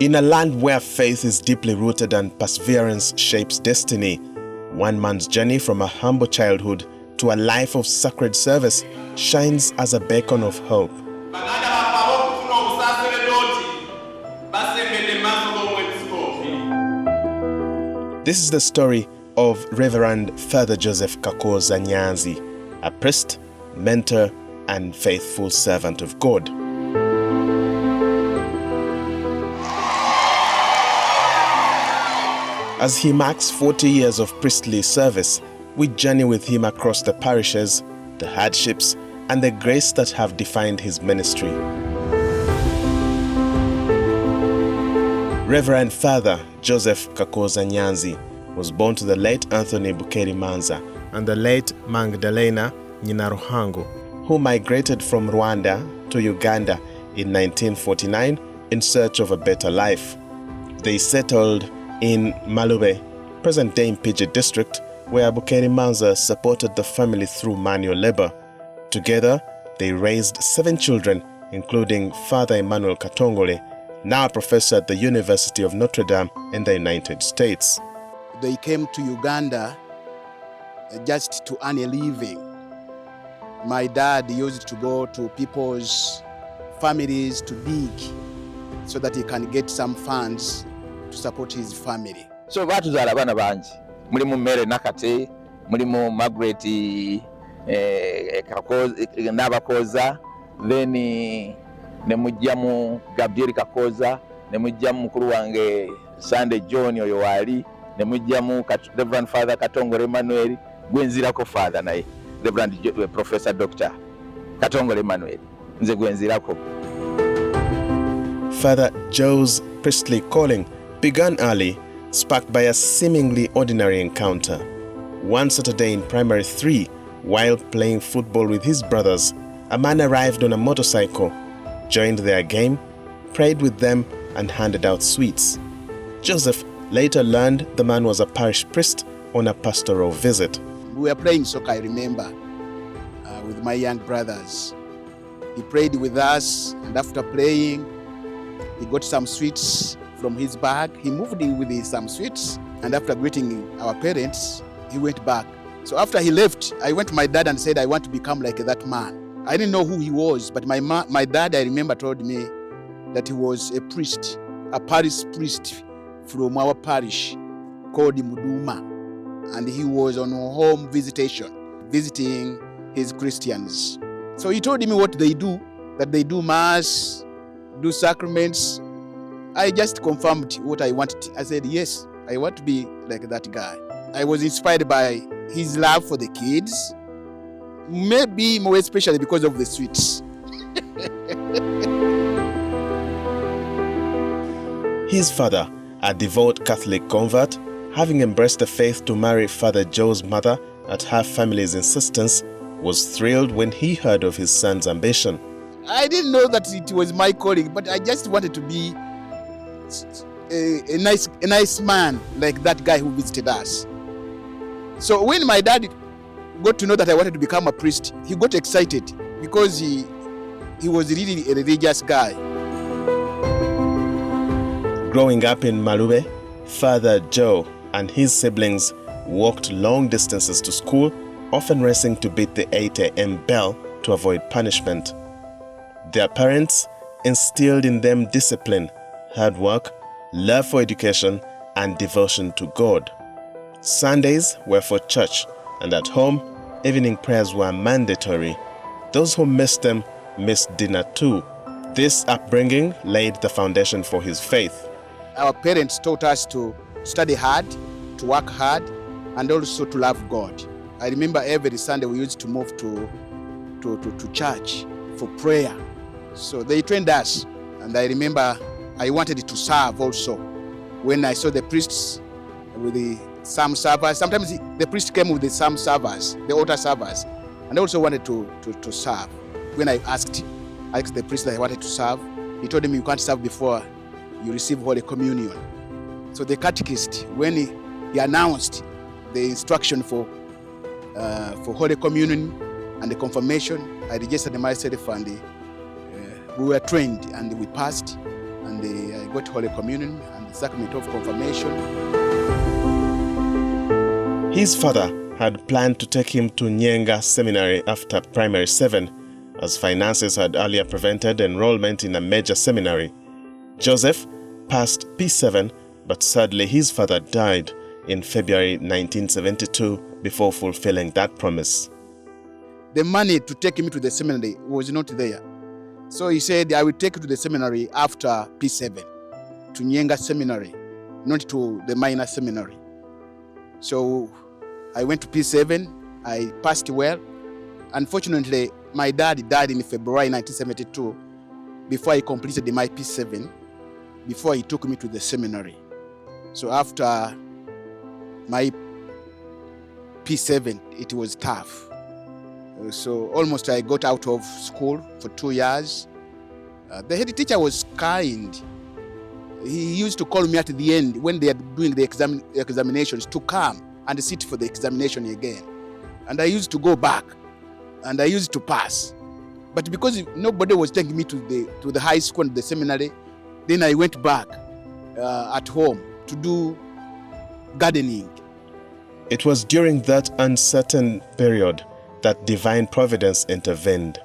In a land where faith is deeply rooted and perseverance shapes destiny, one man's journey from a humble childhood to a life of sacred service shines as a beacon of hope. This is the story of Reverend Father Joseph Kakooza Nyanzi, a priest, mentor, and faithful servant of God. As he marks 40 years of priestly service, we journey with him across the parishes, the hardships, and the grace that have defined his ministry. Reverend Father Joseph Kakooza Nyanzi was born to the late Anthony Bukeri Manza and the late Magdalena Nyinaruhango, who migrated from Rwanda to Uganda in 1949 in search of a better life. They settled in Malube, present-day Mpigi district, where Bukeri Manza supported the family through manual labor. Together, they raised 7 children, including Father Emmanuel Katongole, now a professor at the University of Notre Dame in the United States. They came to Uganda just to earn a living. My dad used to go to people's families to dig so that he can get some funds to support his family. So batuzala abana bangi mulimu Mary Nakate, mulimu Margaret Kakooza, then ne mujjamu Gabriel Kakooza, ne mujjamu mukulu wange Sunday John oyo wali, ne mujjamu Reverend Father Katongole Emmanuel, gwenzirako father naye Reverend Professor Dr. Katongole Emmanuel, nze gwenzirako. Father Joe's priestly calling began early, sparked by a seemingly ordinary encounter. One Saturday in primary 3, while playing football with his brothers, a man arrived on a motorcycle, joined their game, prayed with them, and handed out sweets. Joseph later learned the man was a parish priest on a pastoral visit. We were playing soccer, I remember, with my young brothers. He prayed with us, and after playing, he got some sweets from his bag. He moved in with some sweets, and after greeting our parents, he went back. So after he left, I went to my dad and said, I want to become like that man. I didn't know who he was, but my dad, I remember, told me that he was a priest, a parish priest from our parish called Muduma, and he was on home visitation, visiting his Christians. So he told me what they do, that they do mass, do sacraments. I just confirmed what I wanted. I said, yes, I want to be like that guy. I was inspired by his love for the kids, maybe more especially because of the sweets. His father, a devout Catholic convert, having embraced the faith to marry Father Joe's mother at her family's insistence, was thrilled when he heard of his son's ambition. I didn't know that it was my calling, but I just wanted to be a nice man like that guy who visited us. So when my dad got to know that I wanted to become a priest, he got excited because he was really a religious guy. Growing up in Malube, Father Joe and his siblings walked long distances to school, often racing to beat the 8 a.m. bell to avoid punishment. Their parents instilled in them discipline, hard work, love for education, and devotion to God. Sundays were for church, and at home, evening prayers were mandatory. Those who missed them missed dinner too. This upbringing laid the foundation for his faith. Our parents taught us to study hard, to work hard, and also to love God. I remember every Sunday we used to move to church for prayer. So they trained us, and I remember I wanted to serve also. When I saw the priests with the psalm servers, sometimes the priest came with the psalm servers, the altar servers, and I also wanted to serve. When I asked the priest that I wanted to serve, he told me you can't serve before you receive Holy Communion. So the catechist, when he announced the instruction for Holy Communion and the confirmation, I registered myself, and we were trained and we passed. and I got Holy Communion and the sacrament of confirmation. His father had planned to take him to Nyenga Seminary after primary 7, as finances had earlier prevented enrollment in a major seminary. Joseph passed P7, but sadly his father died in February 1972 before fulfilling that promise. The money to take him to the seminary was not there. So he said, I will take you to the seminary after P7, to Nyenga Seminary, not to the minor seminary. So I went to P7, I passed well. Unfortunately, my dad died in February 1972 before I completed my P7, before he took me to the seminary. So after my P7, it was tough. So almost I got out of school for 2 years. The head teacher was kind. He used to call me at the end when they are doing the examinations to come and sit for the examination again. And I used to go back and I used to pass. But because nobody was taking me to the high school and the seminary, then I went back at home to do gardening. It was during that uncertain period that divine providence intervened.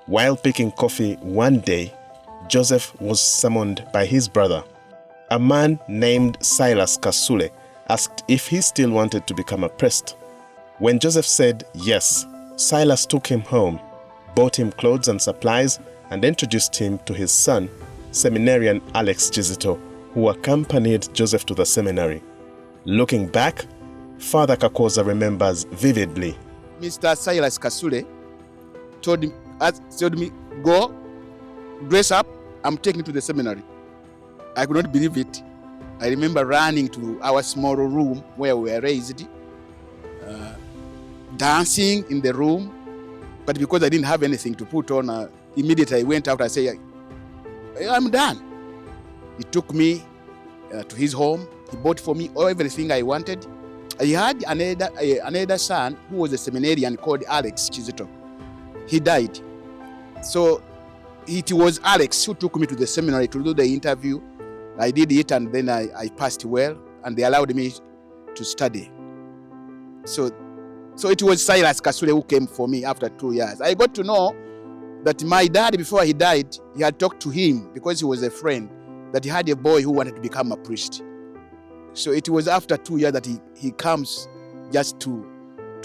While picking coffee one day, Joseph was summoned by his brother. A man named Silas Kasule asked if he still wanted to become a priest. When Joseph said yes, Silas took him home, bought him clothes and supplies, and introduced him to his son, seminarian Alex Chizito, who accompanied Joseph to the seminary. Looking back, Father Kakooza remembers vividly. Mr. Silas Kasule told me, go, dress up, I'm taking you to the seminary. I could not believe it. I remember running to our small room where we were raised, dancing in the room, but because I didn't have anything to put on, immediately I went out and said, I'm done. He took me to his home. He bought for me everything I wanted. I had another son who was a seminarian called Alex Chizito. He died. So it was Alex who took me to the seminary to do the interview. I did it and then I passed well and they allowed me to study. So it was Silas Kasule who came for me after 2 years. I got to know that my dad, before he died, he had talked to him because he was a friend, that he had a boy who wanted to become a priest. So it was after 2 years that he comes just to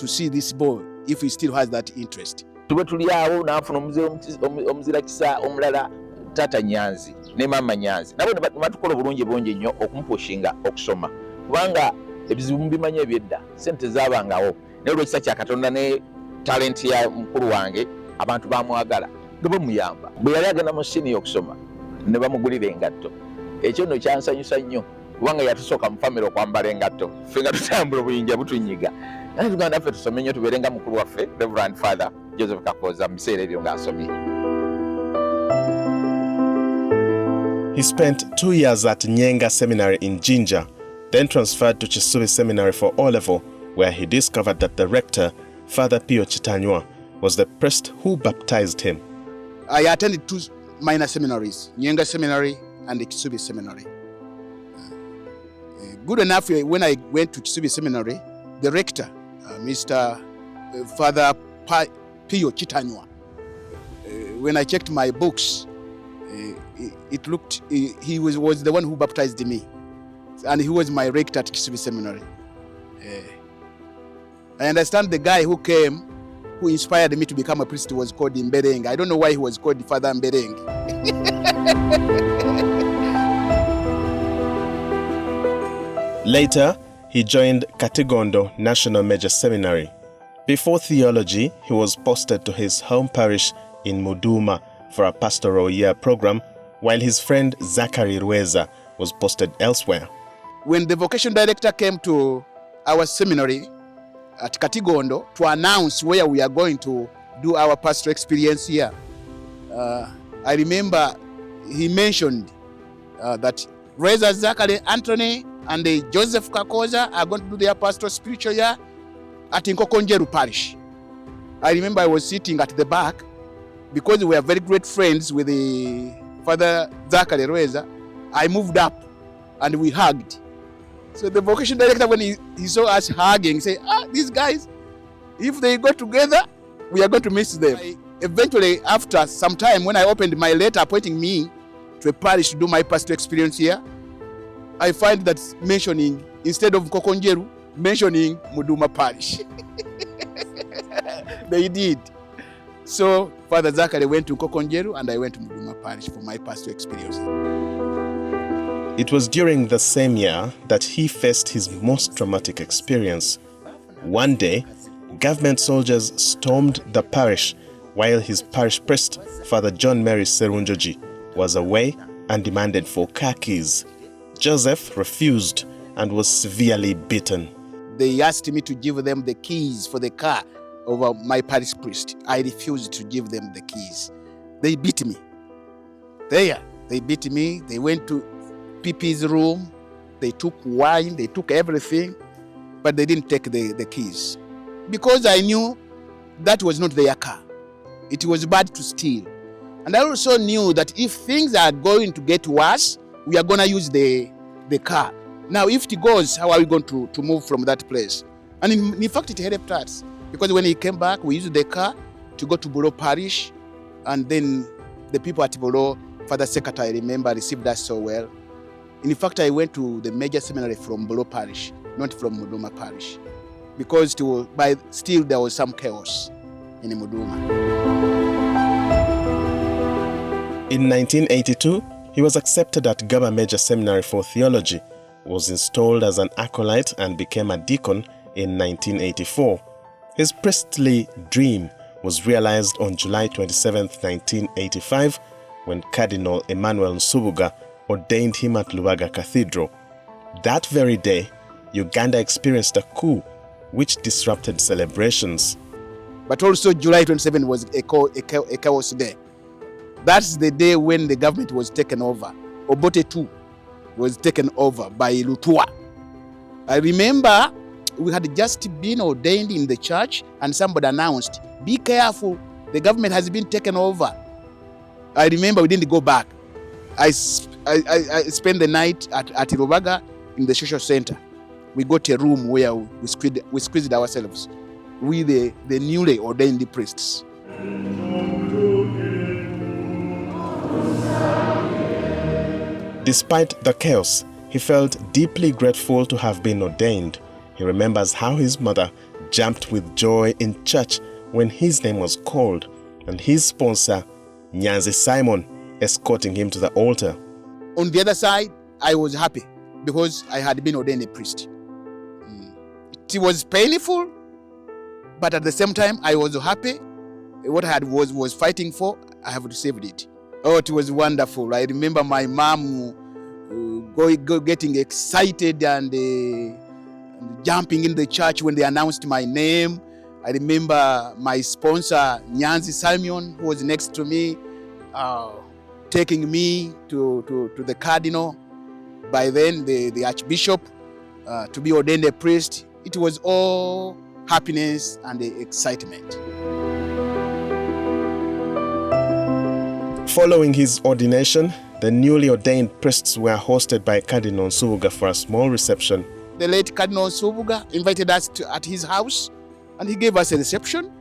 see this boy, if he still has that interest. Tube tuli awo n'afuna omuzira kisa omulala tata Nyanzi ne mama Nyanzi. Nabo batukola bulungi bonje nnyo okumpushinga okusoma. Kubanga ebizibu mbimanya ebyedda, sente zaabangawo. Ne lwekisa kya Katonda ne talent ya mukulu wange, abantu bamwagala. Ngo muyamba. Bwe yali agenda mu senior okusoma, ne bamugulira engatto. Ekyo nno kyansanyusa nnyo. Kubanga yatusooka mu family okwambala engatto. Ffe nga tutambula obuyinja butunyiga. Naye tuganda ffe tusome nnyo tubeerenga mukulu waffe, Reverend Father Joseph Kakooza mu biseera ebyo ng'asomye. He spent 2 years at Nyenga Seminary in Jinja, then transferred to Kisubi Seminary for O-level, where he discovered that the rector, Father Pio Chitanywa, was the priest who baptized him. I attended 2 minor seminaries, Nyenga Seminary and the Kisubi Seminary. Good enough, when I went to Kisubi Seminary, the rector, Mr. Father Pio Chitanywa, when I checked my books, it looked, he was the one who baptized me. And he was my rector at Kisubi Seminary. I understand the guy who came, who inspired me to become a priest, was called Mbereng. I don't know why he was called Father Mbereng. Later, he joined Katigondo National Major Seminary. Before theology, he was posted to his home parish in Muduma for a pastoral year program, while his friend Zachary Rweza was posted elsewhere. When the vocation director came to our seminary at Katigondo to announce where we are going to do our pastoral experience here, I remember he mentioned that Rweza, Zachary, Anthony, and Joseph Kakooza are going to do their pastoral spiritual year at Nkokonjeru Parish. I remember I was sitting at the back because we were very great friends with the Father Zachary Rweza, I moved up and we hugged. So the vocation director, when he saw us hugging, said, these guys, if they go together, we are going to miss them. Eventually, after some time, when I opened my letter appointing me to a parish to do my pastoral experience here, I find that mentioning, instead of Kokonjeru, mentioning Muduma Parish. They did. So Father Zachary went to Kokonjeru and I went to Muduma Parish for my pastoral experience. It was during the same year that he faced his most traumatic experience. One day, government soldiers stormed the parish while his parish priest, Father John Mary Serunjoji, was away and demanded for car keys. Joseph refused and was severely beaten. They asked me to give them the keys for the car over my parish priest. I refused to give them the keys. They beat me. They beat me. They went to PP's room. They took wine. They took everything. But they didn't take the keys. Because I knew that was not their car. It was bad to steal. And I also knew that if things are going to get worse, we are going to use the car. Now, if it goes, how are we going to move from that place? And in fact, it helped us. Because when he came back, we used the car to go to Bolo Parish. And then the people at Bolo, Father Secretary, I remember, received us so well. In fact, I went to the major seminary from Bolo Parish, not from Muduma Parish. Because still there was some chaos in Muduma. In 1982, he was accepted at Gaba Major Seminary for Theology, was installed as an acolyte and became a deacon in 1984. His priestly dream was realized on July 27, 1985, when Cardinal Emmanuel Nsubuga ordained him at Lubaga Cathedral. That very day, Uganda experienced a coup which disrupted celebrations. But also July 27 was a chaos day. That's the day when the government was taken over. Obote II was taken over by Lutua. I remember we had just been ordained in the church and somebody announced, be careful, the government has been taken over. I remember we didn't go back. I spent the night at Lubaga in the social center. We got a room where we squeezed ourselves with the newly ordained priests. Despite the chaos, he felt deeply grateful to have been ordained. He remembers how his mother jumped with joy in church when his name was called, and his sponsor, Nyanzi Simon, escorting him to the altar. On the other side, I was happy because I had been ordained a priest. It was painful, but at the same time, I was happy. What I was fighting for, I have received it. Oh, it was wonderful. I remember my mom getting excited and jumping in the church when they announced my name. I remember my sponsor, Nyanzi Simon, who was next to me, taking me to the cardinal. By then, the archbishop, to be ordained a priest. It was all happiness and excitement. Following his ordination, the newly ordained priests were hosted by Cardinal Nsubuga for a small reception. The late Cardinal Nsubuga invited us at his house and he gave us a reception,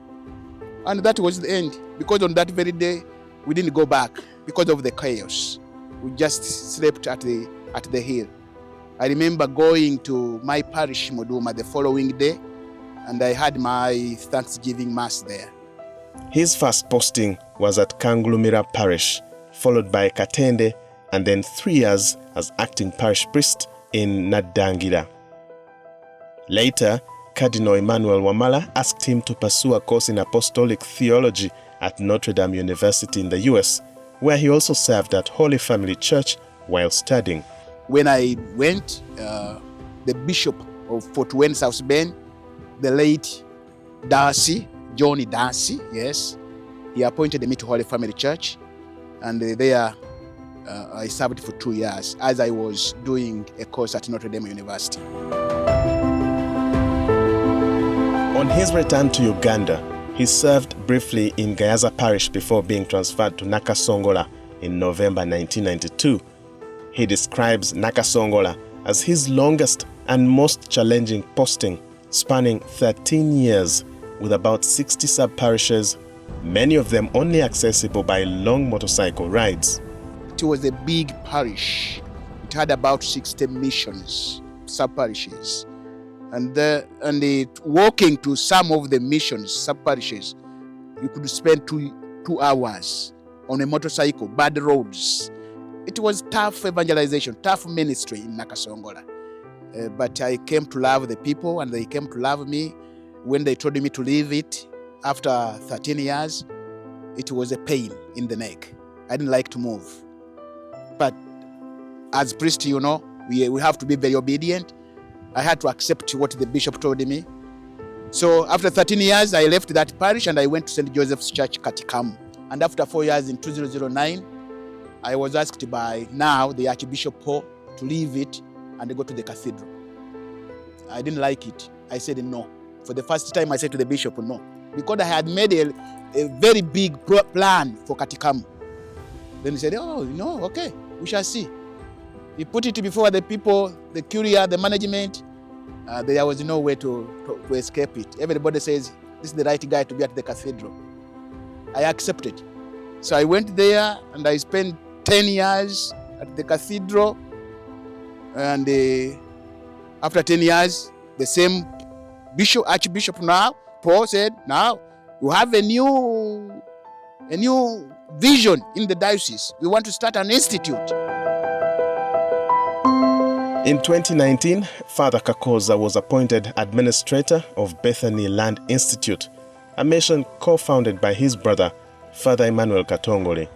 and that was the end. Because on that very day, we didn't go back because of the chaos. We just slept at the hill. I remember going to my parish, Muduma, the following day, and I had my Thanksgiving Mass there. His first posting was at Kangulumira Parish, followed by Katende, and then 3 years as acting parish priest in Nadangira. Later, Cardinal Emmanuel Wamala asked him to pursue a course in apostolic theology at Notre Dame University in the US, where he also served at Holy Family Church while studying. When I went, the bishop of Fort Wayne, South Bend, the late Johnny Darcy, yes, he appointed me to Holy Family Church, and there I served for 2 years as I was doing a course at Notre Dame University. On his return to Uganda, he served briefly in Gayaza Parish before being transferred to Nakasongola in November 1992. He describes Nakasongola as his longest and most challenging posting, spanning 13 years with about 60 sub-parishes, many of them only accessible by long motorcycle rides. It was a big parish. It had about 60 missions, sub-parishes. And walking to some of the missions, sub-parishes, you could spend two hours on a motorcycle, bad roads. It was tough evangelization, tough ministry in Nakasongola. But I came to love the people and they came to love me. When they told me to leave it after 13 years, it was a pain in the neck. I didn't like to move. But as priest, you know, we have to be very obedient. I had to accept what the bishop told me. So after 13 years, I left that parish and I went to St. Joseph's Church, Katikamu. And after 4 years in 2009, I was asked by now the Archbishop Paul to leave it and go to the cathedral. I didn't like it. I said no. For the first time, I said to the bishop no. Because I had made a very big plan for Katikamu. Then he said, oh, no, okay, we shall see. He put it before the people, the curia, the management. There was no way to escape it. Everybody says, this is the right guy to be at the cathedral. I accepted. So I went there and I spent 10 years at the cathedral. And after 10 years, the same bishop, Archbishop now, Paul said, now you have a new vision in the diocese. We want to start an institute. In 2019, Father Kakooza was appointed administrator of Bethany Land Institute, a mission co-founded by his brother, Father Emmanuel Katongole.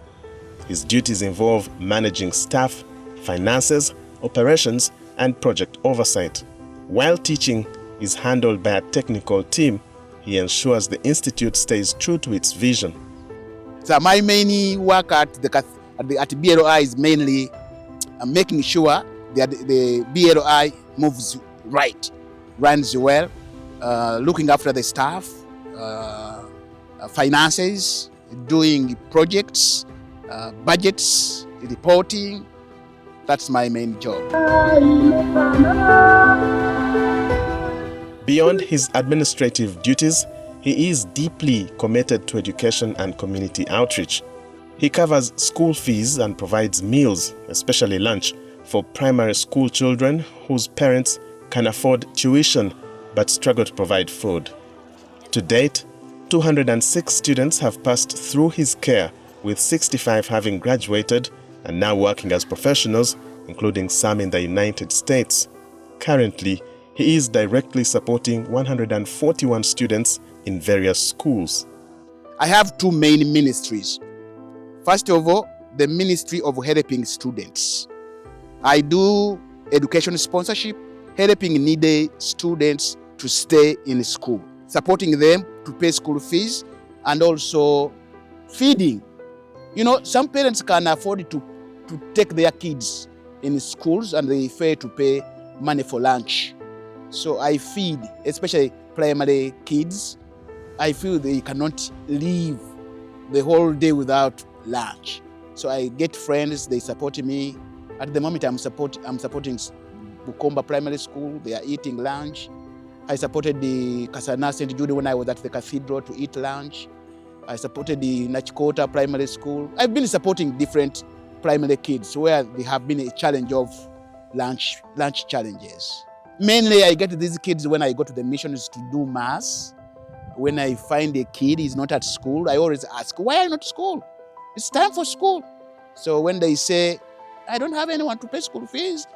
His duties involve managing staff, finances, operations, and project oversight. While teaching is handled by a technical team, he ensures the institute stays true to its vision. So my main work at BLI is mainly making sure that the BLI moves right, runs well, looking after the staff, finances, doing projects, budgets, reporting. That's my main job. Beyond his administrative duties, he is deeply committed to education and community outreach. He covers school fees and provides meals, especially lunch, for primary school children whose parents can afford tuition but struggle to provide food. To date, 206 students have passed through his care, with 65 having graduated and now working as professionals, including some in the United States. Currently, he is directly supporting 141 students in various schools. I have two main ministries. First of all, the ministry of helping students. I do education sponsorship, helping needy students to stay in school, supporting them to pay school fees and also feeding. You know, some parents can afford to take their kids in schools and they fail to pay money for lunch. So I feed, especially primary kids. I feel they cannot live the whole day without lunch. So I get friends, they support me. At the moment, I'm supporting Bukomba Primary School. They are eating lunch. I supported the Kasana St. Jude when I was at the cathedral to eat lunch. I supported the Nachikota Primary School. I've been supporting different primary kids where they have been a challenge of lunch challenges. Mainly, I get these kids when I go to the missions to do mass. When I find a kid is not at school, I always ask, why are you not at school? It's time for school. So when they say, I don't have anyone to pay school fees,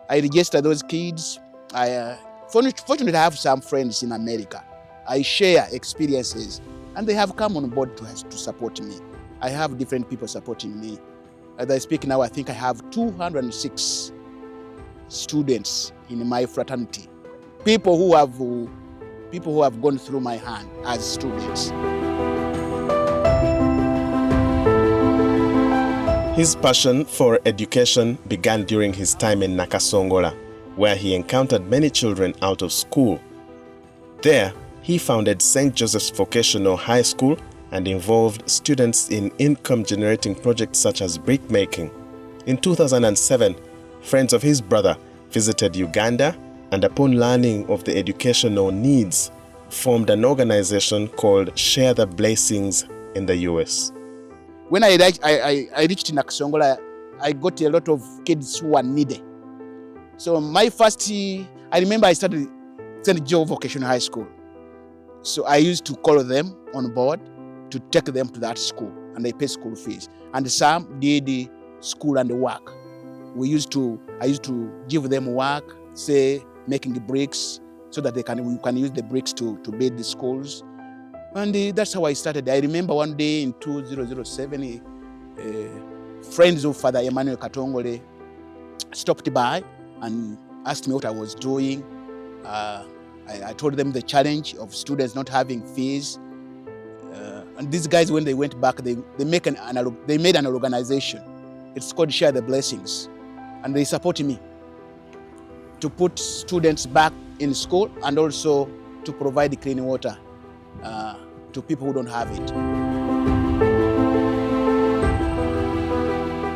I register those kids. Fortunately, I have some friends in America. I share experiences, and they have come on board to support me. I have different people supporting me. As I speak now, I think I have 206 students in my fraternity. People who have gone through my hand as students. His passion for education began during his time in Nakasongola, where he encountered many children out of school. There, he founded St. Joseph's Vocational High School and involved students in income-generating projects such as brick making. In 2007, friends of his brother visited Uganda and upon learning of the educational needs, formed an organization called Share the Blessings in the US. When I reached Nakasongola, I got a lot of kids who were needy. So I remember I started St. Joe Vocational High School. So I used to call them on board to take them to that school, and they pay school fees. And some did the school and the work. I used to give them work, say making the bricks, so that we can use the bricks to build the schools. And that's how I started. I remember one day in 2007, friends of Father Emmanuel Katongole stopped by and asked me what I was doing. I told them the challenge of students not having fees. And these guys, when they went back, they made an organization. It's called Share the Blessings. And they supported me to put students back in school and also to provide clean water to people who don't have it.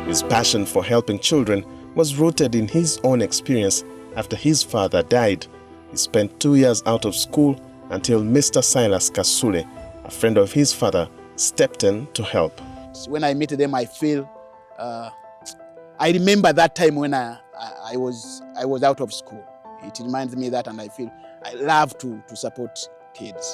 His passion for helping children was rooted in his own experience after his father died. He spent 2 years out of school until Mr. Silas Kasule, a friend of his father, stepped in to help. When I meet them, I feel, I remember that time when I was out of school. It reminds me that, and I feel I love to support kids.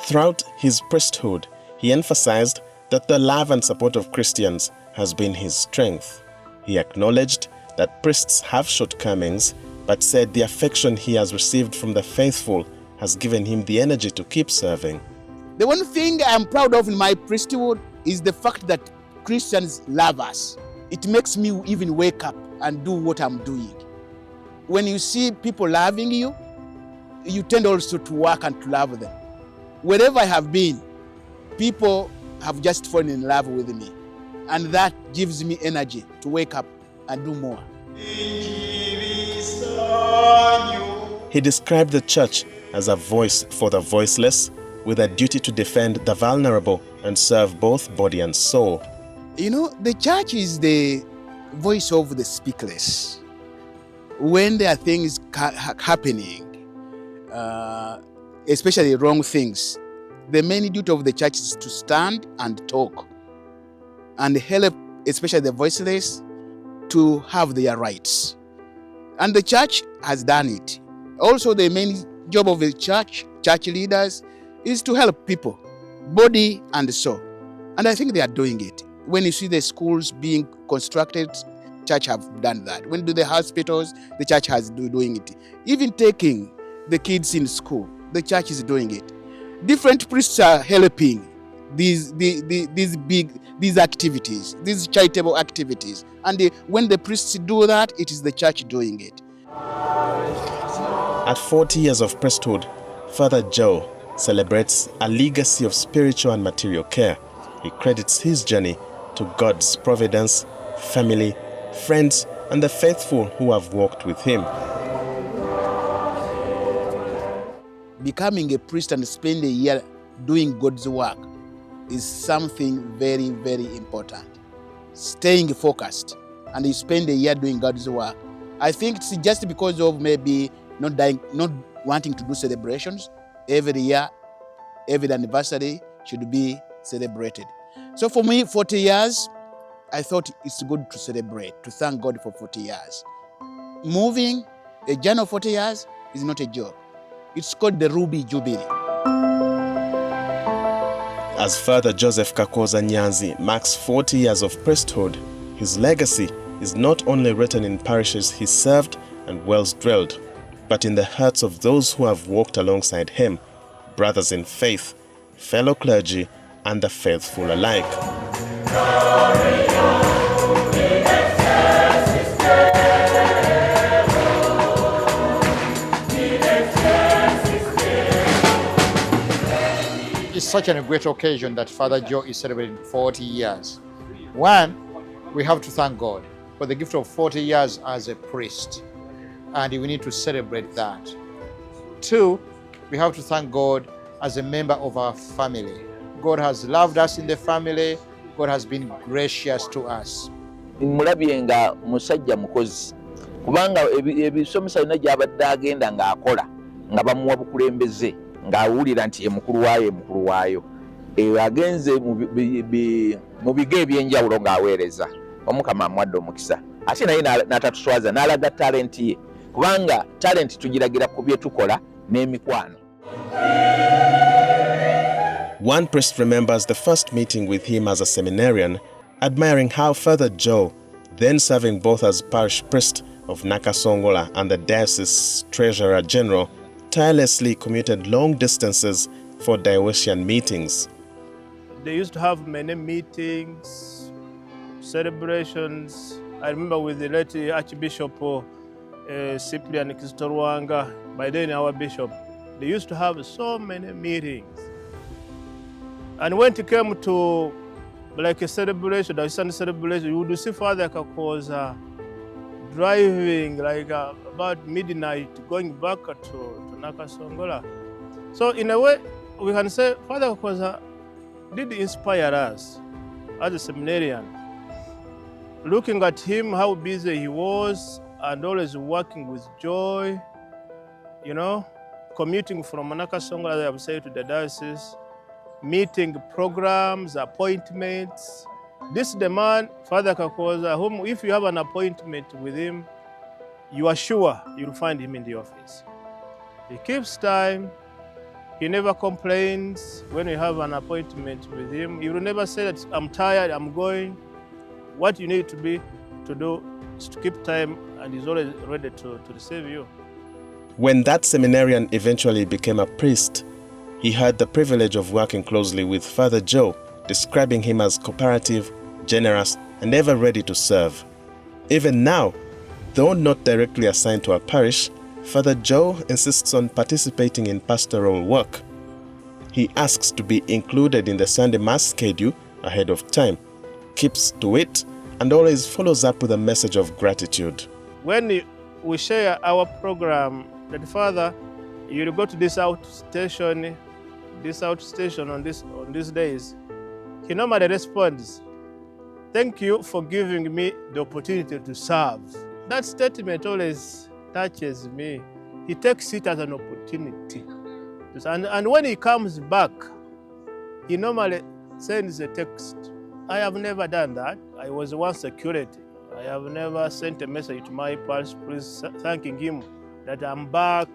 Throughout his priesthood, he emphasized that the love and support of Christians has been his strength. He acknowledged that priests have shortcomings, but said the affection he has received from the faithful has given him the energy to keep serving. The one thing I'm proud of in my priesthood is the fact that Christians love us. It makes me even wake up and do what I'm doing. When you see people loving you, you tend also to work and to love them. Wherever I have been, people have just fallen in love with me. And that gives me energy to wake up and do more. He described the church as a voice for the voiceless, with a duty to defend the vulnerable and serve both body and soul. You know, the church is the voice of the speakless. When there are things happening, especially wrong things, the main duty of the church is to stand and talk and help, especially the voiceless, to have their rights. And the church has done it. Also, the main job of the church leaders, is to help people, body and soul. And I think they are doing it. When you see the schools being constructed, church have done that. When you do the hospitals, the church has doing it. Even taking the kids in school, the church is doing it. Different priests are helping these activities, these charitable activities. And when the priests do that, it is the church doing it. At 40 years of priesthood, Father Joe celebrates a legacy of spiritual and material care. He credits his journey to God's providence, family, friends, and the faithful who have walked with him. Becoming a priest and spend a year doing God's work is something very, very important. Staying focused, and you spend a year doing God's work. I think it's just because of maybe not wanting to do celebrations. Every year, every anniversary should be celebrated. So for me, 40 years, I thought it's good to celebrate, to thank God for 40 years. Moving a journey of 40 years is not a joke. It's called the Ruby Jubilee. As Father Joseph Kakooza Nyanzi marks 40 years of priesthood, his legacy is not only written in parishes he served and wells drilled, but in the hearts of those who have walked alongside him, brothers in faith, fellow clergy, and the faithful alike. It's such a great occasion that Father Joe is celebrating 40 years. One, we have to thank God for the gift of 40 years as a priest, and we need to celebrate that. Two, we have to thank God as a member of our family. God has loved us in the family. God has been gracious to us. Mulabye nga musajja mukozi kubanga ebisomesa bino gy'abadde agenda ng'akola nga bamuwa bukulembeze ng'awulira nti ye mukulu waayo agenze mu bigo ebyenjawulo ng'aweereza. Omukama amuwadde omukisa ate naye n'atatuswaza n'alaga talenti ye kubanga talenti tugiragira ku bye tukola n'emikwano. One priest remembers the first meeting with him as a seminarian, admiring how Father Joe, then serving both as parish priest of Nakasongola and the diocese treasurer general, tirelessly commuted long distances for diocesan meetings. They used to have many meetings, celebrations. I remember with the late Archbishop Cyprian Kistorwanga, by then our bishop, they used to have so many meetings. And when it came to like a celebration, a Sunday celebration, you would see Father Kakooza driving like about midnight, going back to Nakasongola. So in a way, we can say Father Kakooza did inspire us as a seminarian. Looking at him, how busy he was, and always working with joy, commuting from Nakasongola, as I have said, to the diocese, meeting programs, appointments. This is the man, Father Kakooza, whom if you have an appointment with him, you are sure you'll find him in the office. He keeps time. He never complains when you have an appointment with him. He will never say that I'm tired, I'm going. What you need to do is to keep time, and he's always ready to receive you. When that seminarian eventually became a priest, he had the privilege of working closely with Father Joe, describing him as cooperative, generous, and ever ready to serve. Even now, though not directly assigned to a parish, Father Joe insists on participating in pastoral work. He asks to be included in the Sunday Mass schedule ahead of time, keeps to it, and always follows up with a message of gratitude. When we share our program, that Father, you'll go to this outstation on these days, he normally responds, "Thank you for giving me the opportunity to serve." That statement always touches me. He takes it as an opportunity. And when he comes back, he normally sends a text. I have never done that. I was once security. I have never sent a message to my parish priest thanking him that I'm back.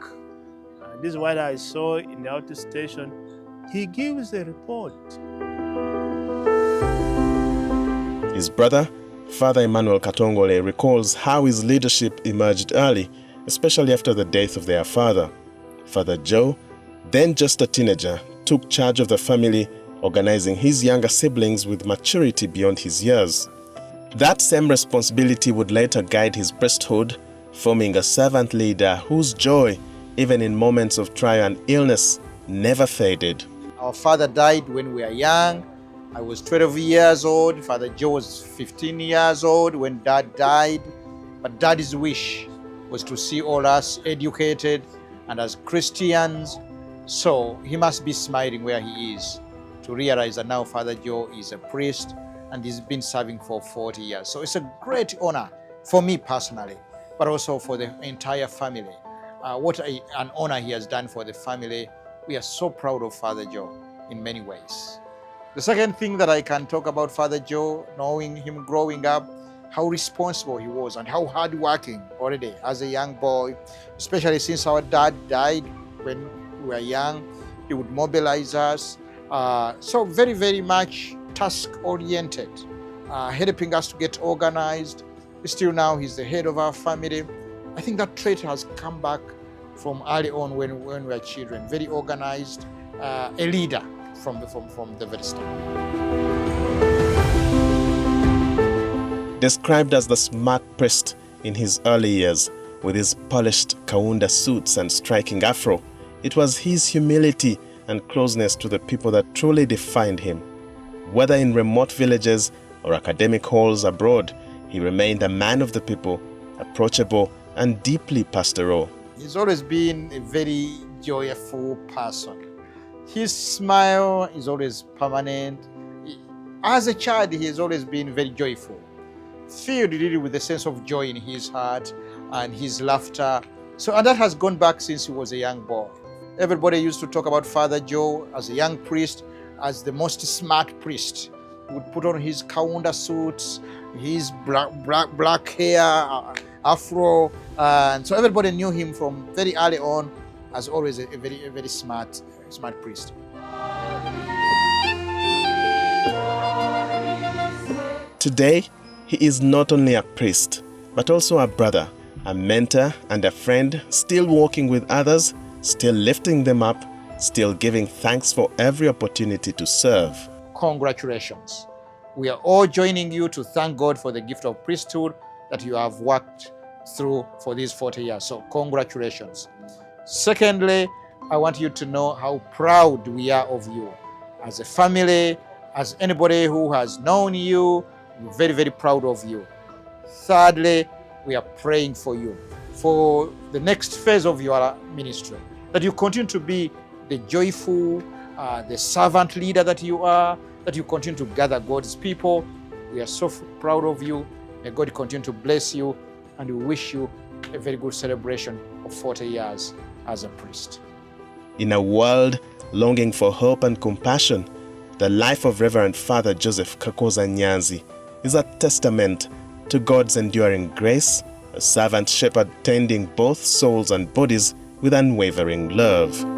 This is what I saw in the outstation. He gives a report. His brother, Father Emmanuel Katongole, recalls how his leadership emerged early, especially after the death of their father. Father Joe, then just a teenager, took charge of the family, organizing his younger siblings with maturity beyond his years. That same responsibility would later guide his priesthood, forming a servant leader whose joy, even in moments of trial and illness, never faded. Our father died when we were young. I was 12 years old. Father Joe was 15 years old when Dad died. But Dad's wish was to see all us educated and as Christians. So he must be smiling where he is to realize that now Father Joe is a priest and he's been serving for 40 years. So it's a great honor for me personally, but also for the entire family. What an honor he has done for the family. We are so proud of Father Joe in many ways. The second thing that I can talk about Father Joe, knowing him growing up, how responsible he was and how hardworking already as a young boy, especially since our dad died when we were young. He would mobilize us. So very, very much task-oriented, helping us to get organized. Still now, he's the head of our family. I think that trait has come back from early on when we were children. Very organized, a leader from the very start. Described as the smart priest in his early years, with his polished kaunda suits and striking afro, it was his humility and closeness to the people that truly defined him. Whether in remote villages or academic halls abroad, he remained a man of the people, approachable and deeply pastoral. He's always been a very joyful person. His smile is always permanent. As a child, he has always been very joyful, filled really with a sense of joy in his heart and his laughter. And that has gone back since he was a young boy. Everybody used to talk about Father Joe as a young priest, as the most smart priest. He would put on his Kaunda suits, his black hair, afro, and so everybody knew him from very early on as always a very smart priest. Today, he is not only a priest, but also a brother, a mentor and a friend, still walking with others, still lifting them up, still giving thanks for every opportunity to serve. Congratulations. We are all joining you to thank God for the gift of priesthood that you have worked through for these 40 years. So congratulations. Secondly, I want you to know how proud we are of you. As a family, as anybody who has known you, we're very, very proud of you. Thirdly, we are praying for you for the next phase of your ministry, that you continue to be the joyful, the servant leader that you are, that you continue to gather God's people. We are so proud of you. May God continue to bless you, and we wish you a very good celebration of 40 years as a priest. In a world longing for hope and compassion, the life of Reverend Father Joseph Kakooza Nyanzi is a testament to God's enduring grace, a servant shepherd tending both souls and bodies with unwavering love.